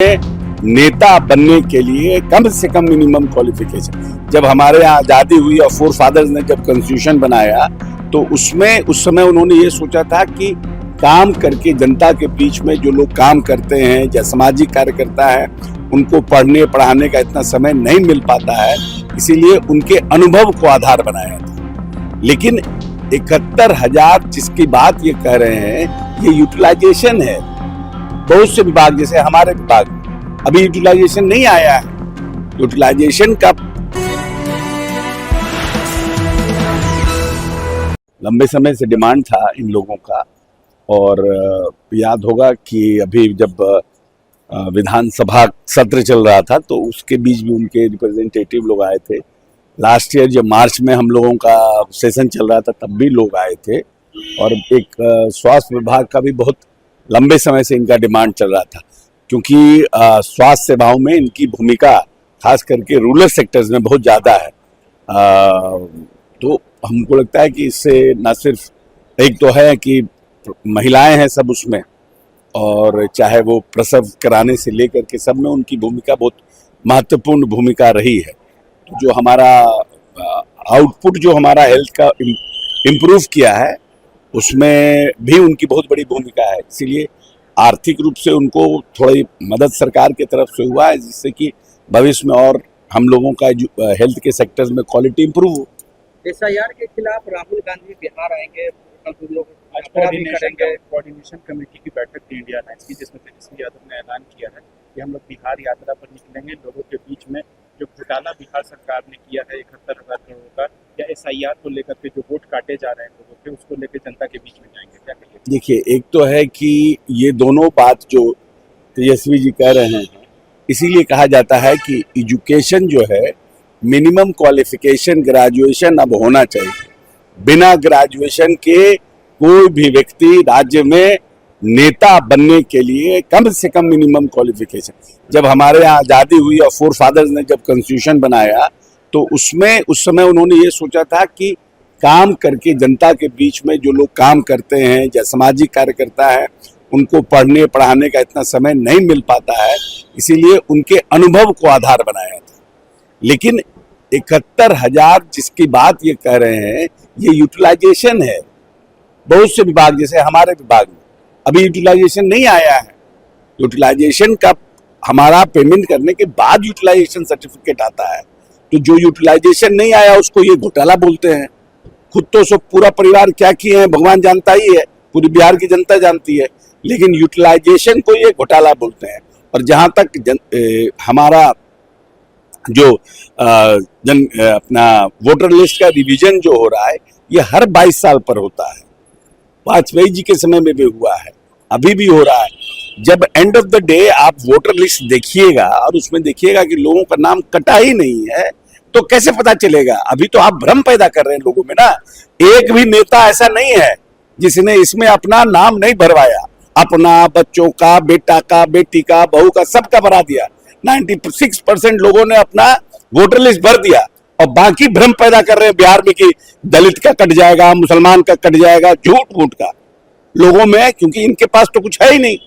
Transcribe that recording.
नेता बनने के लिए कम से कम मिनिमम क्वालिफिकेशन। जब हमारे यहाँ आजादी हुई और फोर फादर्स ने जब कॉन्स्टिट्यूशन बनाया तो उसमें उस समय उन्होंने ये सोचा था कि काम करके जनता के बीच में जो लोग काम करते हैं या सामाजिक कार्यकर्ता है उनको पढ़ने पढ़ाने का इतना समय नहीं मिल पाता है, इसीलिए उनके अनुभव को आधार बनाया था। लेकिन 71,000 जिसकी बात ये कह रहे हैं ये यूटिलाइजेशन है। बहुत से विभाग जैसे हमारे विभाग अभी यूटिलाइजेशन नहीं आया है। यूटिलाइजेशन का लंबे समय से डिमांड था इन लोगों का। और याद होगा कि अभी जब विधानसभा सत्र चल रहा था तो उसके बीच भी उनके रिप्रेजेंटेटिव लोग आए थे। लास्ट ईयर जब मार्च में हम लोगों का सेशन चल रहा था तब भी लोग आए थे। और एक स्वास्थ्य विभाग का भी बहुत लंबे समय से इनका डिमांड चल रहा था, क्योंकि स्वास्थ्य सेवाओं में इनकी भूमिका खास करके रूरल सेक्टर्स में बहुत ज़्यादा है। तो हमको लगता है कि इससे न सिर्फ एक तो है कि महिलाएं हैं सब उसमें, और चाहे वो प्रसव कराने से लेकर के सब में उनकी भूमिका बहुत महत्वपूर्ण भूमिका रही है। तो जो हमारा आउटपुट जो हमारा हेल्थ का इम्प्रूव किया है उसमें भी उनकी बहुत बड़ी भूमिका है। इसीलिए आर्थिक रूप से उनको थोड़ी मदद सरकार की तरफ से हुआ है, जिससे कि भविष्य में और हम लोगों का हेल्थ के सेक्टर्स में क्वालिटी इम्प्रूव हो। एसआईआर के खिलाफ राहुल गांधी बिहार आएंगे, कोऑर्डिनेशन कमेटी की बैठक थी इंडिया अलायंस की, जिसमें तेजस्वी यादव ने ऐलान किया है कि हम लोग बिहार यात्रा पर निकलेंगे। लोगों के बीच में जो घोटाला बिहार सरकार ने किया है 71,000 करोड़ का, या एसआईआर को लेकर के जो वोट काटे जा रहे हैं लोगों के, उसको लेकर जनता के बीच में जाएंगे, क्या कहिए? देखिए, एक तो है कि ये दोनों बात जो तेजस्वी जी कह रहे हैं, इसीलिए कहा जाता है कि एजुकेशन जो है मिनिमम क्वालिफिकेशन ग्रेजुएशन अब होना चाहिए। बिना ग्रेजुएशन के कोई भी व्यक्ति राज्य में नेता बनने के लिए कम से कम मिनिमम क्वालिफिकेशन। जब हमारे यहाँ आजादी हुई और फोर फादर्स ने जब कॉन्स्टिट्यूशन बनाया तो उसमें उस समय उन्होंने ये सोचा था कि काम करके जनता के बीच में जो लोग काम करते हैं या सामाजिक कार्यकर्ता है उनको पढ़ने पढ़ाने का इतना समय नहीं मिल पाता है, इसीलिए उनके अनुभव को आधार बनाया था। लेकिन 71,000 जिसकी बात ये कह रहे हैं ये यूटिलाइजेशन है। बहुत से विभाग जैसे हमारे विभाग में अभी यूटिलाइजेशन नहीं आया है। यूटिलाइजेशन का हमारा पेमेंट करने के बाद यूटिलाइजेशन सर्टिफिकेट आता है, तो जो यूटिलाइजेशन नहीं आया उसको ये घोटाला बोलते हैं। खुद तो सब पूरा परिवार क्या किए हैं भगवान जानता ही है, पूरी बिहार की जनता जानती है, लेकिन यूटिलाइजेशन को ये घोटाला बोलते हैं। और जहां तक हमारा जो अपना वोटर लिस्ट का रिवीजन जो हो रहा है ये हर 22 साल पर होता है। वाजपेयी जी के समय में भी हुआ है, अभी भी हो रहा है। जब एंड ऑफ द डे आप वोटर लिस्ट देखिएगा और उसमें देखिएगा कि लोगों का नाम कटा ही नहीं है तो कैसे पता चलेगा? अभी तो आप भ्रम पैदा कर रहे हैं लोगों में ना। एक भी नेता ऐसा नहीं है जिसने इसमें अपना नाम नहीं भरवाया। अपना, बच्चों का, बेटा का, बेटी का, बहू का, सबका भरा दिया। 96% लोगों ने अपना वोटर लिस्ट भर दिया और बाकी भ्रम पैदा कर रहे हैं बिहार में कि दलित का कट जाएगा, मुसलमान का कट जाएगा। झूठ मूठ का लोगों में, क्योंकि इनके पास तो कुछ है ही नहीं।